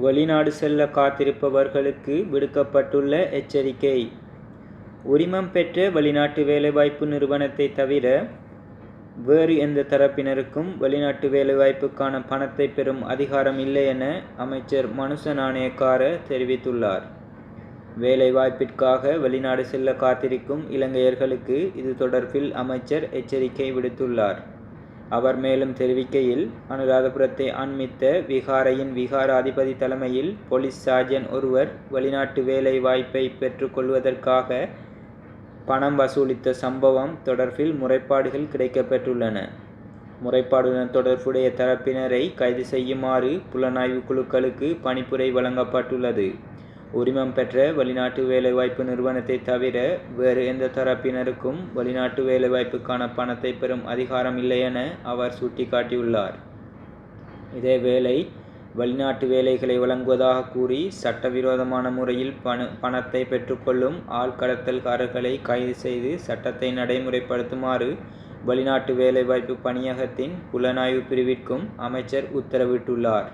வெளிநாடு செல்ல காத்திருப்பவர்களுக்கு விடுக்கப்பட்டுள்ள எச்சரிக்கை. உரிமம் பெற்ற வெளிநாட்டு வேலைவாய்ப்பு நிறுவனத்தை தவிர வேறு எந்த தரப்பினருக்கும் வெளிநாட்டு வேலைவாய்ப்புக்கான பணத்தை பெறும் அதிகாரம் இல்லை என அமைச்சர் மனுச நாணயக்கார தெரிவித்துள்ளார். வேலைவாய்ப்பிற்காக வெளிநாடு செல்ல காத்திருக்கும் இலங்கையர்களுக்கு இது தொடர்பில் அமைச்சர் எச்சரிக்கை விடுத்துள்ளார். அவர் மேலும் தெரிவிக்கையில், அனுராதபுரத்தை அண்மித்த விகாரையின் விகாராதிபதி தலைமையில் போலீஸ் சார்ஜன் ஒருவர் வெளிநாட்டு வேலை வாய்ப்பை பெற்றுக் கொள்வதற்காக பணம் வசூலித்த சம்பவம் தொடர்பில் முறைப்பாடுகள் கிடைக்கப்பெற்றுள்ளன. முறைப்பாடுடன் தொடர்புடைய தரப்பினரை கைது செய்யுமாறு புலனாய்வு குழுக்களுக்கு பணிப்புரை வழங்கப்பட்டுள்ளது. உரிமம் பெற்ற வெளிநாட்டு வேலைவாய்ப்பு நிறுவனத்தை தவிர வேறு எந்த தரப்பினருக்கும் வெளிநாட்டு வேலைவாய்ப்புக்கான பணத்தை பெறும் அதிகாரம் இல்லை என அவர் சுட்டிக்காட்டியுள்ளார். இதேவேளை வெளிநாட்டு வேலைகளை வழங்குவதாக கூறி சட்டவிரோதமான முறையில் பணத்தை பெற்றுக்கொள்ளும் ஆழ்கடத்தல்காரர்களை கைது செய்து சட்டத்தை நடைமுறைப்படுத்துமாறு வெளிநாட்டு வேலைவாய்ப்பு பணியகத்தின் புலனாய்வு பிரிவிற்கும் அமைச்சர் உத்தரவிட்டுள்ளார்.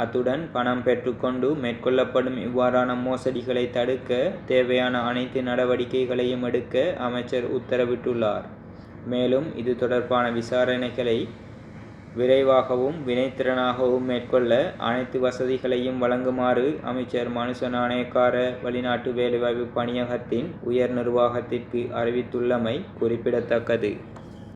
அத்துடன் பணம் பெற்றுக்கொண்டு மேற்கொள்ளப்படும் இவ்வாறான மோசடிகளை தடுக்க தேவையான அனைத்து நடவடிக்கைகளையும் எடுக்க அமைச்சர் உத்தரவிட்டுள்ளார். மேலும் இது தொடர்பான விசாரணைகளை விரைவாகவும் வினைத்திறனாகவும் மேற்கொள்ள அனைத்து வசதிகளையும் வழங்குமாறு அமைச்சர் மனுச நாணயக்கார வெளிநாட்டு வேலைவாய்ப்பு பணியகத்தின் உயர் நிர்வாகத்திற்கு அறிவித்துள்ளமை குறிப்பிடத்தக்கது.